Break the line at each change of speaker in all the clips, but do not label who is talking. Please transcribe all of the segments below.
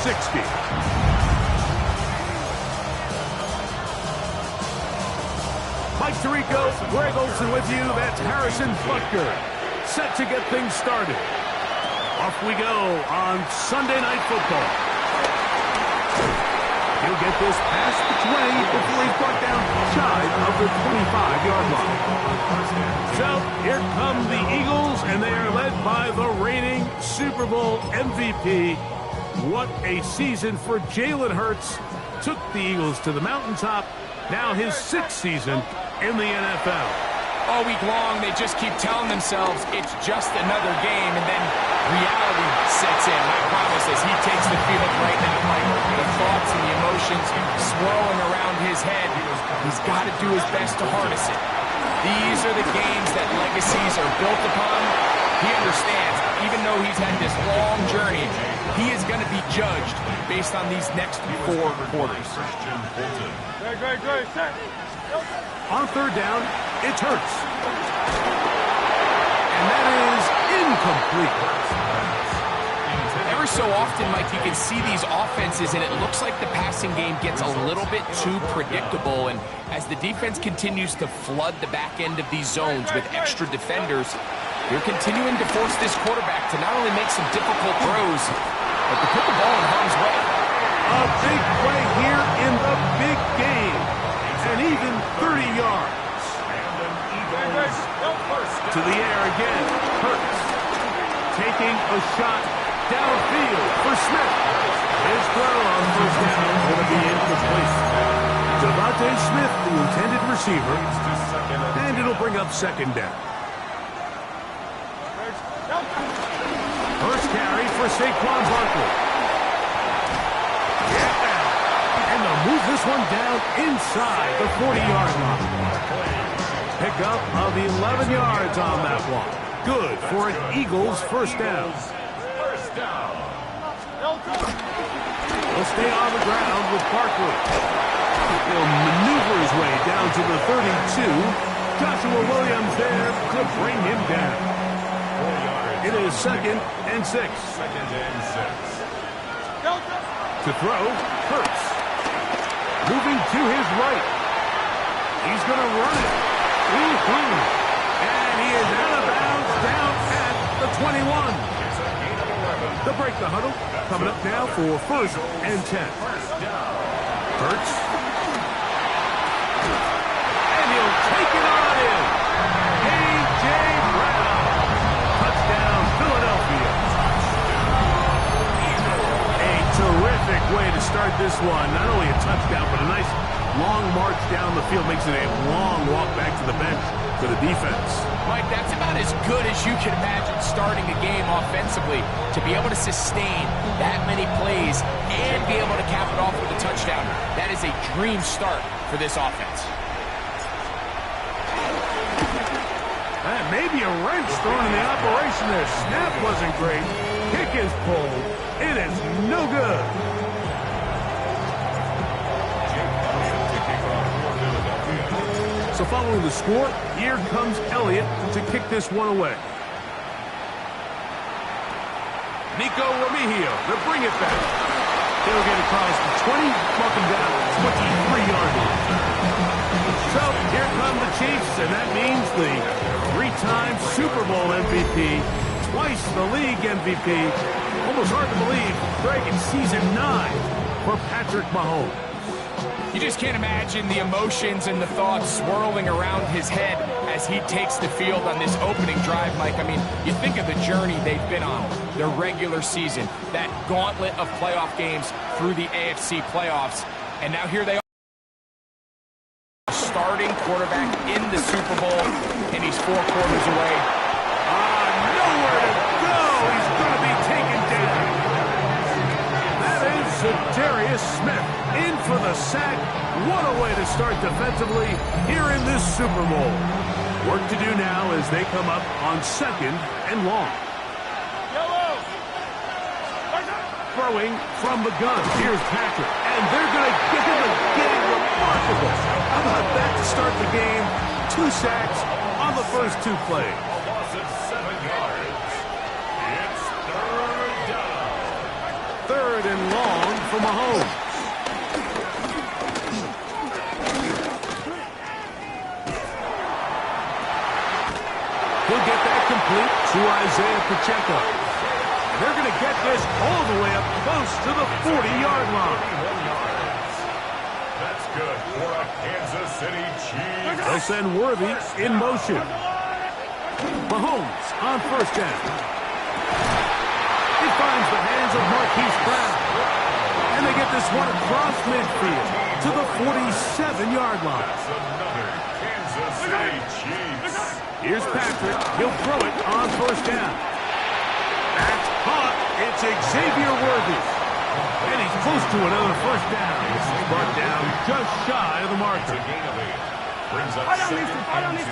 60. Mike Tirico, Greg Olsen with you. That's Harrison Butker, set to get things started. Off we go on Sunday Night Football. He'll get this past the 20 before he's brought down shy of the 25-yard line. So here come the Eagles, and they are led by the reigning Super Bowl MVP. What a season for Jalen Hurts. Took the Eagles to the mountaintop. Now his 6th season in the NFL.
All week long, they just keep telling themselves it's just another game, and then reality sets in. I promise, as he takes the field right now, Mike, the thoughts and the emotions swirling around his head, he's got to do his best to harness it. These are the games that legacies are built upon. He understands, even though he's had this long journey, he is going to be judged based on these next 4 quarters.
On 3rd down, it's Hurts. And that is incomplete.
Every so often, Mike, you can see these offenses, and it looks like the passing game gets a little bit too predictable. And as the defense continues to flood the back end of these zones with extra defenders, they're continuing to force this quarterback to not only make some difficult throws, but to put the ball in harm's way.
A big play here in the big game. And even 30 yards. To the air again. Hurts. Taking a shot downfield for Smith. His throw on 1st down is going to be incomplete. Devontae Smith, the intended receiver. And it'll bring up 2nd down. First carry for Saquon Barkley. And they'll move this one down inside the 40-yard line. Pickup of 11 yards on that one. Good for an Eagles 1st down. He'll stay on the ground with Barkley. He'll maneuver his way down to the 32. Joshua Williams there to bring him down. It is 2nd and 6. To throw, Hurts. Moving to his right. He's going to run it. And he is out of bounds down at the 21. They'll break the huddle. Coming up now for 1st and 10. Hurts. And he'll take it on in. A.J. Brown. Touchdown, Philadelphia. A terrific way to start this one. Not only a touchdown, but a nice long march down the field. Makes it a long walk back to the bench for the defense.
Mike, that's about as good as you can imagine starting a game offensively. To be able to sustain that many plays and be able to cap it off with a touchdown, that is a dream start for this offense.
And maybe a wrench thrown in the operation there. Snap wasn't great. Kick is pulled. It is no good. So following the score, here comes Elliott to kick this one away. Nico Remigio to bring it back. He'll get across the 20, mark him down 23-yard line. So here come the Chiefs, and that means the 3-time Super Bowl MVP, twice the league MVP. Almost hard to believe, Greg, in season 9 for Patrick Mahomes.
You just can't imagine the emotions and the thoughts swirling around his head as he takes the field on this opening drive, Mike. I mean, you think of the journey they've been on, their regular season, that gauntlet of playoff games through the AFC playoffs, and now here they are, starting quarterback in the Super Bowl, and he's 4 quarters away.
Nowhere to go! He's going to be taken down. That is Za'Darius Smith in for the sack. What a way to start defensively here in this Super Bowl. Work to do now as they come up on 2nd and long. Throwing from the gun. Here's Patrick. And they're going to give him a game. Remarkable. How about that to start the game? 2 sacks on the first 2 plays. and long for Mahomes. He'll get that complete to Isaiah Pacheco. They're going to get this all the way up close to the 40-yard line.
That's good for a Kansas City Chiefs.
They'll send Worthy in motion. Mahomes on first down. He finds the hands of Marquise Brown. And they get this one across midfield to the 47-yard line.
That's another Kansas City Chiefs.
Here's Patrick. He'll throw it on first down. That's caught. It's Xavier Worthy. And he's close to another first down. This is brought down just shy of the marker.
Brings up second and 2.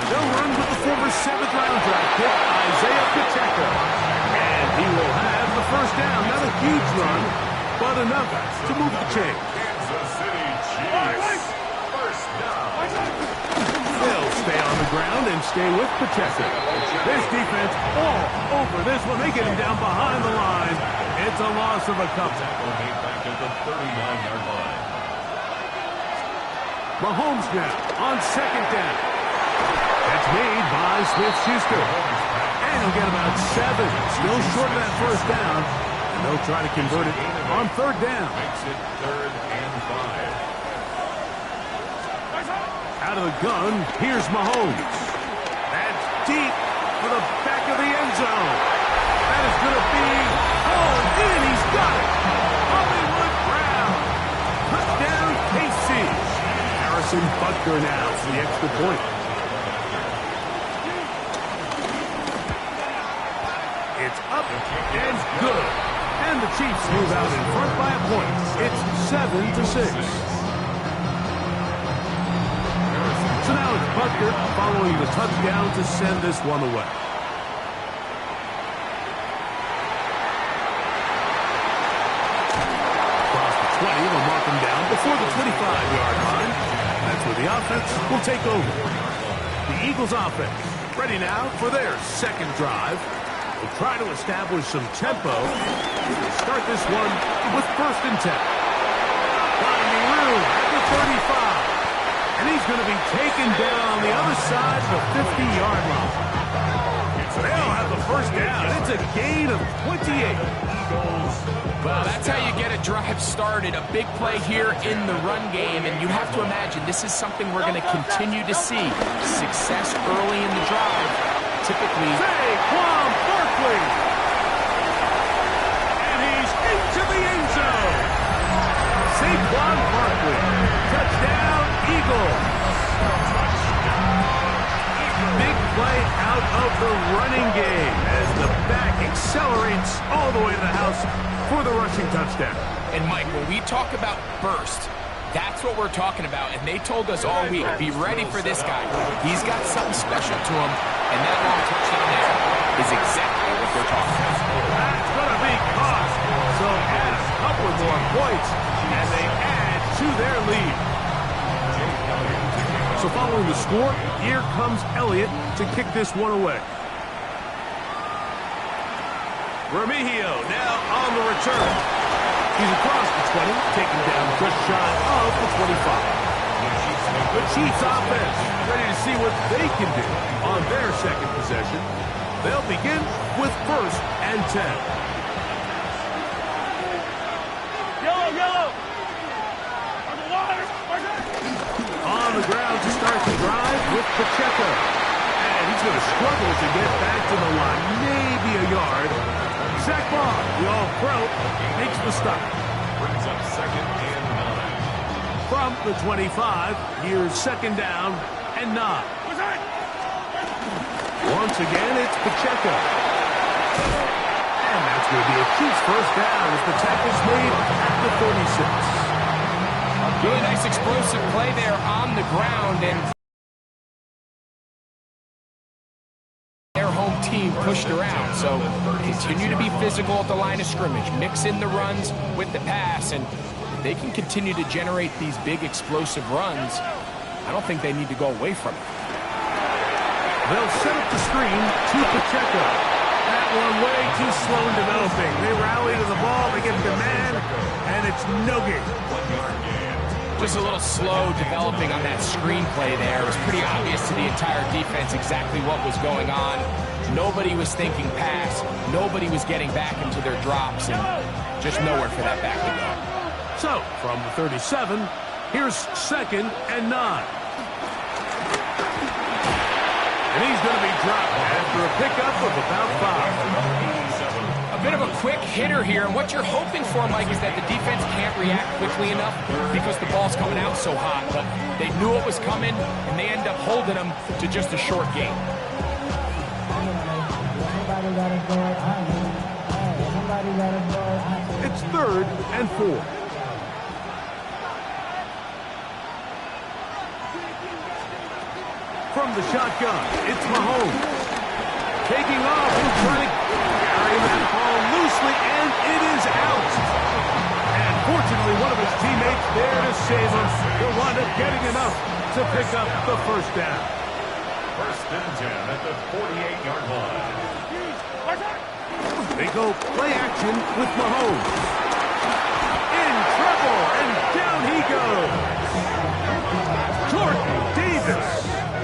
They'll run with the former 7th-round draft pick, Isaiah Pacheco. And he will have the first down. Not a huge run, but enough to move the chain.
Kansas City Chiefs. First down.
They'll stay on the ground and stay with Pacheco. This defense all over this one. They get him down behind the line. It's a loss of a couple.
Tackle made back at the 39-yard line.
Mahomes now on second down. That's made by Smith-Schuster. And he'll get about 7. Still short of that first down. And they'll try to convert it on third down.
Makes it 3rd and 5.
Out of the gun, here's Mahomes. That's deep for the back of the end zone. That is going to be hauled in. He's got it. Hollywood Brown. Touchdown, KC. Harrison Butker now for the extra point. It's up and good. And the Chiefs move out in front by a point. It's 7-6. So now it's Butker following the touchdown to send this one away. Across the 20, they'll mark him down before the 25-yard line. That's where the offense will take over. The Eagles offense ready now for their second drive. They'll try to establish some tempo. They'll start this one with 1st and 10. Finding room at the 35. And he's going to be taken down on the other side of the 50-yard line. They'll have the first down. It's a gain of 28.
Well, that's how you get a drive started. A big play here in the run game. And you have to imagine this is something we're going to continue to see. Success early in the drive. Typically.
Saquon Barkley. And he's into the end zone. Saquon Barkley. Touchdown, Eagles. Big play out of the running game as the back accelerates all the way to the house for the rushing touchdown.
And Mike, when we talk about burst, that's what we're talking about. And they told us all week, be ready for this guy. He's got something special to him. And that long touchdown there is exactly what they're talking about.
That's going to be caught. So add a couple more points, and they add to their lead. So following the score, here comes Elliott to kick this one away. Remigio now on the return. He's across the 20, taken down just shy of the 25. The Chiefs offense ready to see what they can do on their second possession. They'll begin with 1st and 10.
Yellow!
On the ground to start the drive with Pacheco. And he's going to struggle to get back to the line. Maybe a yard. Zach Bond, the all-pro, makes the stop.
Brings up 2nd and 9.
From the 25, here's 2nd down and 9. Once again, it's Pacheco. And that's going to be a Chiefs first down as the tackle's made at the 36.
Really nice explosive play there on the ground, and their home team pushed around. So continue to be physical at the line of scrimmage, mix in the runs with the pass, and if they can continue to generate these big explosive runs, I don't think they need to go away from it.
They'll set up the screen to Pacheco. That that one way too slow in developing. They rally to the ball, they get the man, and it's no gain.
Just a little slow developing on that screenplay there. It was pretty obvious to the entire defense exactly what was going on. Nobody was thinking pass. Nobody was getting back into their drops, and just nowhere for that back to go.
So, from the 37, here's 2nd and 9. And he's going to be dropped after a pickup of about 5.
A bit of a quick hitter here, and what you're hoping for, Mike, is that the defense can't react quickly enough because the ball's coming out so hot. But they knew it was coming, and they end up holding them to just a short game.
It's 3rd and 4. From the shotgun, it's Mahomes. Taking off and trying to carry that ball loosely, and it is out. And fortunately, one of his teammates there to save him. He'll wind up getting enough to pick up the 1st down.
1st and 10 at the 48-yard line.
They go play action with Mahomes. In trouble, and down he goes. Jordan Davis.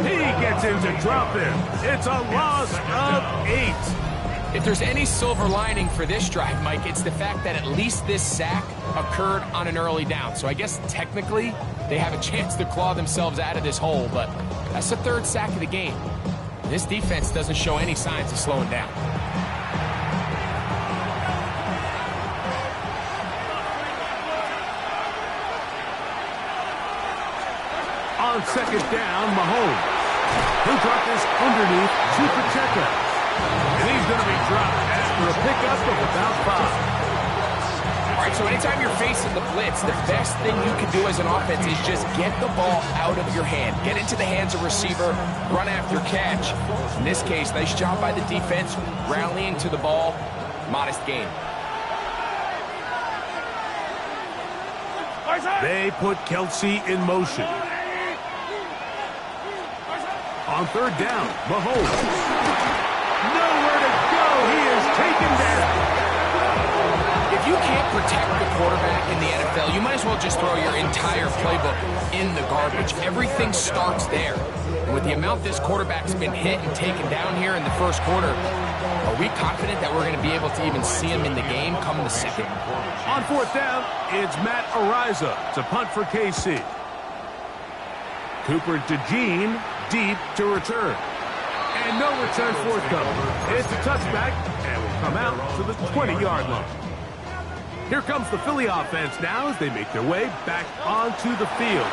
He gets him to drop him. It's a loss of 8.
If there's any silver lining for this drive, Mike, it's the fact that at least this sack occurred on an early down. So I guess technically they have a chance to claw themselves out of this hole, but that's the 3rd sack of the game. This defense doesn't show any signs of slowing down.
On 2nd down, Mahomes. He'll drop this underneath to Pacheco. And he's going to be dropped after a pickup of about 5.
All right, so anytime you're facing the blitz, the best thing you can do as an offense is just get the ball out of your hand. Get into the hands of receiver, run after catch. In this case, nice job by the defense, rallying to the ball. Modest gain.
They put Kelsey in motion. On 3rd down, Mahomes. Nowhere to go. He is taken down.
If you can't protect the quarterback in the NFL, you might as well just throw your entire playbook in the garbage. Everything starts there. And with the amount this quarterback's been hit and taken down here in the 1st quarter, are we confident that we're going to be able to even see him in the game come the 2nd?
On 4th down, it's Matt Araiza to punt for KC. Cooper DeJean deep to return. And no return forthcoming. It's a touchback and will come out to the 20-yard line. Here comes the Philly offense now as they make their way back onto the field.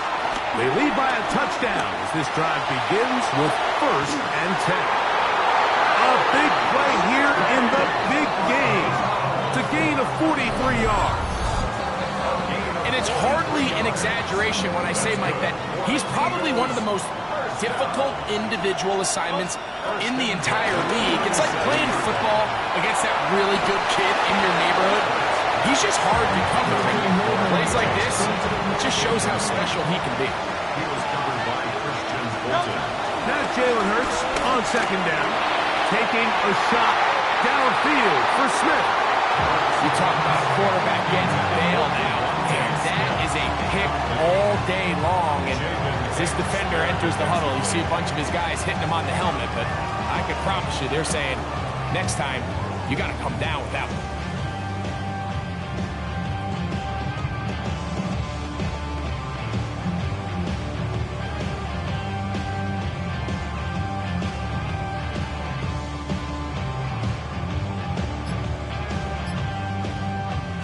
They lead by a touchdown as this drive begins with 1st and 10. A big play here in the big game to gain a 43 yards.
And it's hardly an exaggeration when I say, Mike, that he's probably one of the most difficult individual assignments in the entire league. It's like playing football against that really good kid in your neighborhood. He's just hard to cover. Plays like this, it just shows how special he can be.
He was covered by Christian Fulton.
Now Jalen Hurts on 2nd down, taking a shot downfield for Smith.
You talk about a quarterback getting bailed out, and that is a pick all day long. And as this defender enters the huddle, you see a bunch of his guys hitting him on the helmet, but I can promise you they're saying, next time, you got to come down with that one.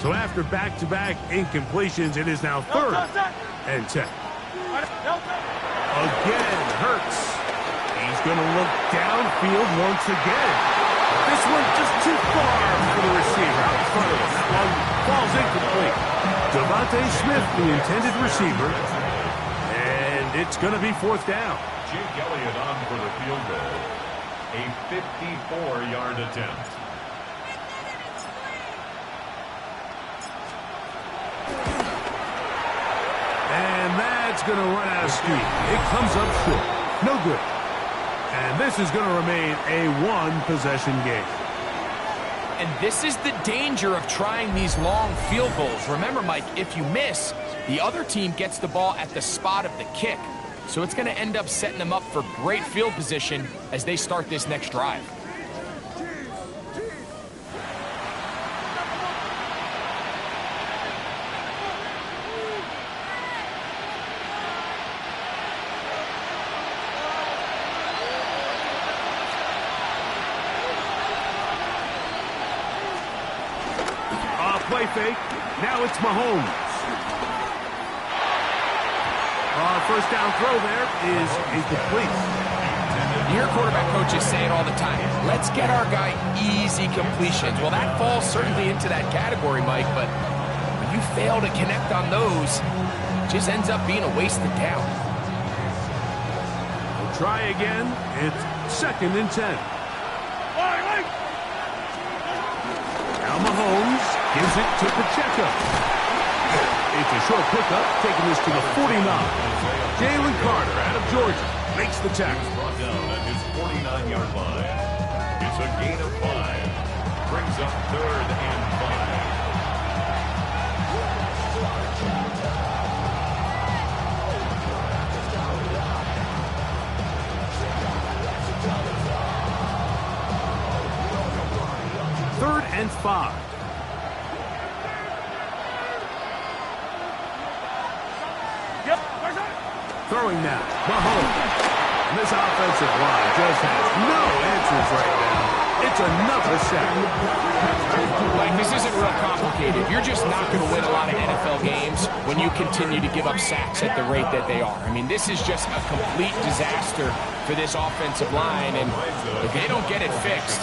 So after back-to-back incompletions, it is now 3rd and 10. Again, Hurts. He's going to look downfield once again. This one just too far for the receiver out in front of him. That one falls incomplete. Devontae Smith, the intended receiver. And it's going to be 4th down.
Jake Elliott on for the field goal. A 54-yard attempt.
And that's going to run out of steam. It comes up short. No good. And this is going to remain a 1-possession game.
and this is the danger of trying these long field goals. Remember, Mike, if you miss, the other team gets the ball at the spot of the kick. So it's going to end up setting them up for great field position as they start this next drive.
Play fake. Now it's Mahomes. First down throw there is incomplete.
You hear quarterback coaches say it all the time. Let's get our guy easy completions. Well, that falls certainly into that category, Mike, but when you fail to connect on those, it just ends up being a wasted down.
We'll try again. It's 2nd and 10. Now Mahomes gives it to Pacheco. It's a short pickup, taking this to the 49. Jalen Carter out of Georgia makes the tackle.
Brought down at his 49-yard line. It's a gain of 5. Brings up 3rd and
5. 3rd and 5. Throwing now, Mahomes. And this offensive line just has no answers right now. It's another sack.
Like, this isn't real complicated. You're just not going to win a lot of NFL games when you continue to give up sacks at the rate that they are. I mean, this is just a complete disaster for this offensive line, and if they don't get it fixed,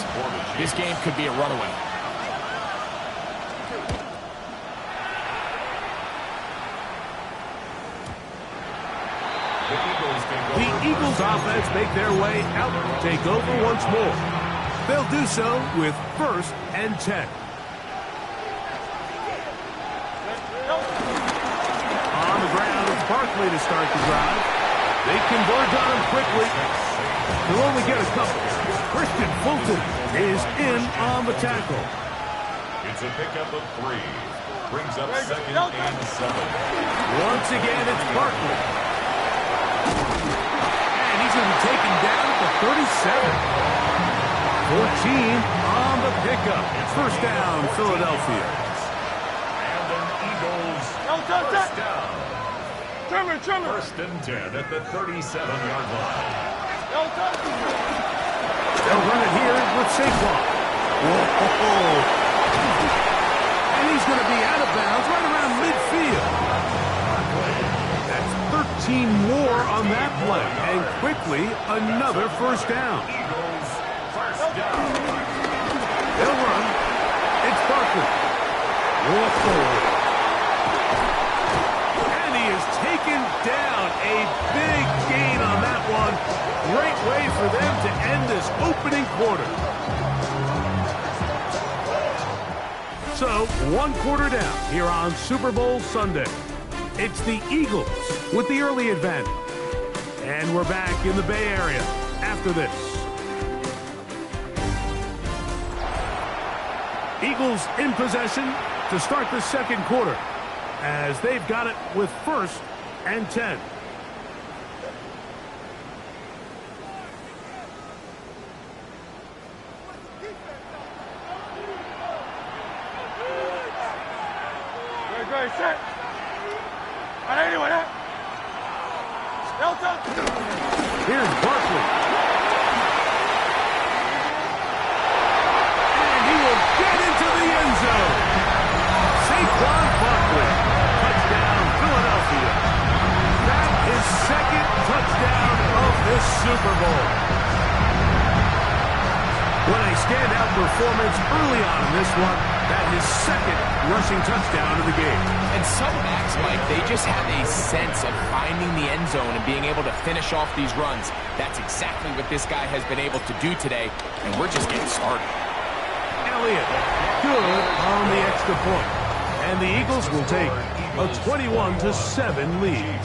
this game could be a runaway.
The Eagles offense make their way out to take over once more. They'll do so with 1st and 10. On the ground, it's Barkley to start the drive. They converge on him quickly. He'll only get a couple. Christian Fulton is in on the tackle.
It's a pickup of 3. Brings up 2nd and 7.
Once again, it's Barkley. And he's going to be taken down at the 37. 14 on the pickup. First down, Philadelphia.
And an Eagles first down. First and 10 at the 37-yard line.
They'll run it here with Saquon. Whoa. And he's going to be out of bounds right around midfield. That's 13 more on that play. And quickly, another first down.
Eagles first down.
They'll run. It's Barkley. Whoa. And he is taken down. A big gain on that one. Great way for them to end this opening quarter. So, 1 quarter down here on Super Bowl Sunday. It's the Eagles with the early advantage. And we're back in the Bay Area after this. Eagles in possession to start the second quarter as they've got it with 1st and 10.
Set.
Here's Barkley. And he will get into the end zone. Saquon Barkley. Touchdown, Philadelphia. That is 2nd touchdown of this Super Bowl. What a standout performance early on in this one. That is 2nd rushing touchdown of the game.
And some backs, Mike, they just have a sense of finding the end zone and being able to finish off these runs. That's exactly what this guy has been able to do today, and we're just getting started.
Elliott, good on the extra point. And the Eagles will take a 21-7 lead.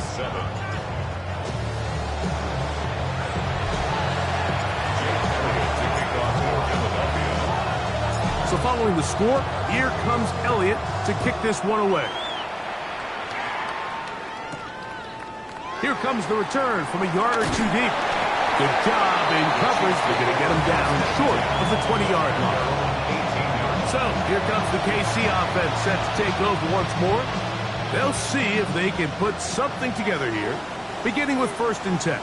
So following the score, here comes Elliott to kick this one away. Here comes the return from a yard or two deep. Good job in coverage. They're going to get him down short of the 20-yard line. So here comes the KC offense set to take over once more. They'll see if they can put something together here, beginning with 1st and 10.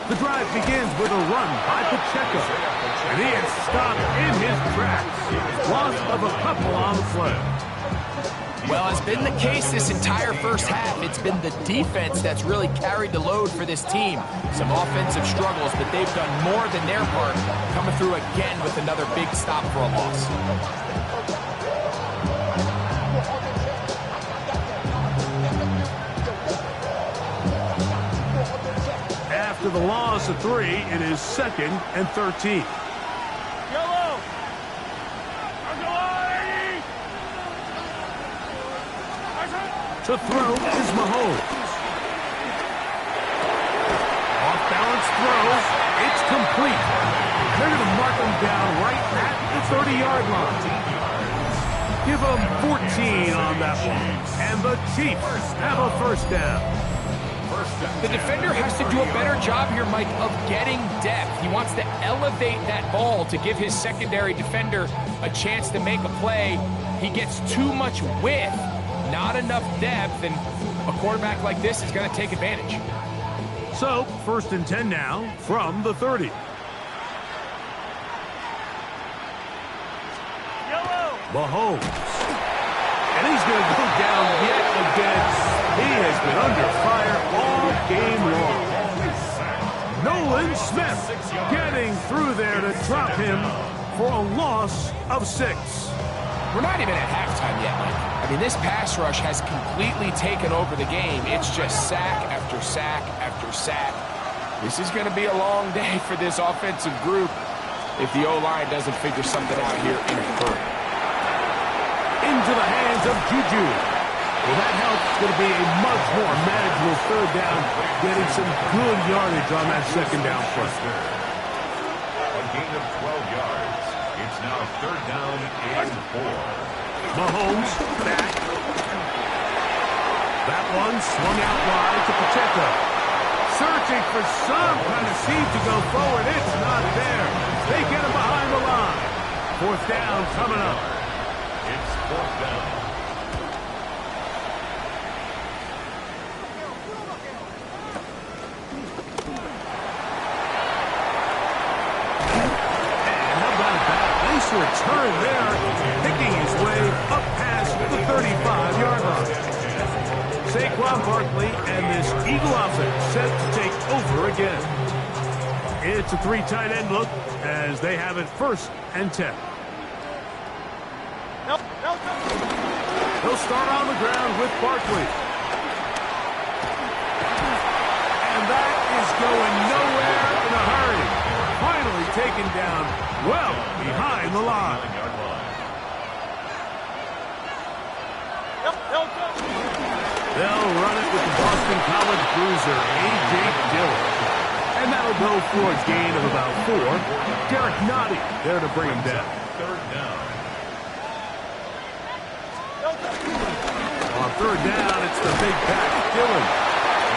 The drive begins with a run by Pacheco, and he is stopped in his tracks. Loss of a couple on the play.
Well, as been the case this entire first half, it's been the defense that's really carried the load for this team. Some offensive struggles, but they've done more than their part, coming through again with another big stop for a loss.
After the loss of 3, it is 2nd and 13. To throw is Mahomes. Off-balance throw. It's complete. They're going to mark him down right at the 30-yard line. Give him 14 on that one. And the Chiefs have a 1st down.
The defender has to do a better job here, Mike, of getting depth. He wants to elevate that ball to give his secondary defender a chance to make a play. He gets too much width, not enough depth, and a quarterback like this is going to take advantage.
So, 1st and 10 now from the 30. Mahomes. And he's going to go down yet again. He has been under fire all game long. Nolan Smith getting through there to drop him for a loss of 6.
We're not even at halftime yet, Mike. I mean, this pass rush has completely taken over the game. It's just sack after sack after sack. This is going to be a long day for this offensive group if the O-line doesn't figure something out here in a hurry.
Into the hands of Juju. Well, that helps. It's going to be a much more manageable 3rd down, getting some good yardage on that 2nd down play.
A gain of 12 yards. It's now 3rd down and 4.
Mahomes back. That one swung out wide to Pacheco. Searching for some kind of seed to go forward. It's not there. They get him behind the line. 4th down coming up.
It's 4th down.
Return there, picking his way up past the 35-yard line. Saquon Barkley and this Eagle offense set to take over again. It's a 3 tight end look as they have it 1st and 10. He'll start on the ground with Barkley. And that is going nowhere in a hurry. Finally taken down well behind the line. They'll run it with the Boston College bruiser, A.J. Dillon. And that'll go for a gain of about 4. Derek Nottie there to bring him down.
3rd down.
On 3rd down, it's the big back, Dillon.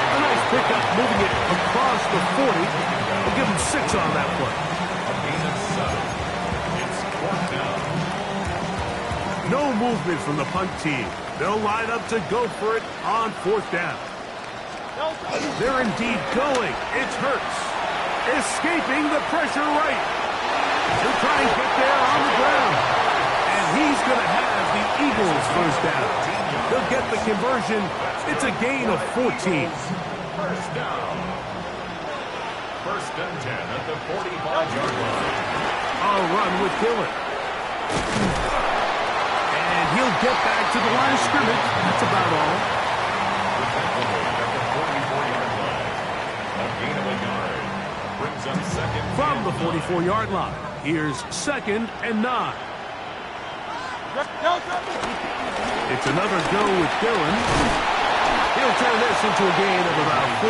A nice pickup, moving it across the 40. We'll give him 6 on that play.
A gain of 7. It's 4th down.
No movement from the punt team. They'll line up to go for it on 4th down. They're indeed going. It's Hurts. Escaping the pressure right. He'll try and get there on the ground. And he's going to have the Eagles 1st down. They'll get the conversion. It's a gain of 14.
1st down. 1st and 10 at the 45-yard line.
I'll run with Dillon. And he'll get back to the line of scrimmage. That's about all. From the 44-yard line, here's 2nd and 9. It's another go with Dillon. He'll turn this into a gain of about 4.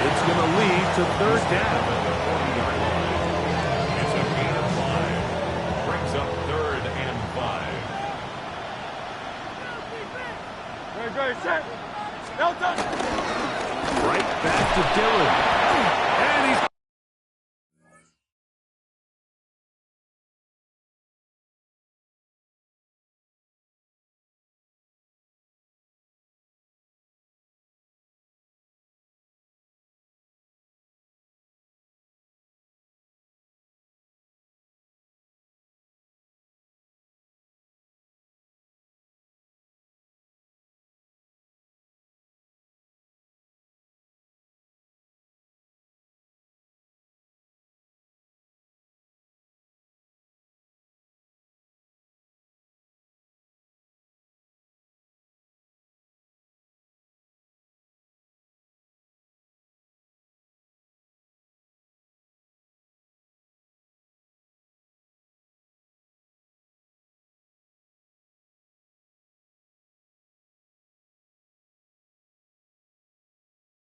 It's going to lead to 3rd down.
It's a gain of 5. Brings up
Right back to Dillon.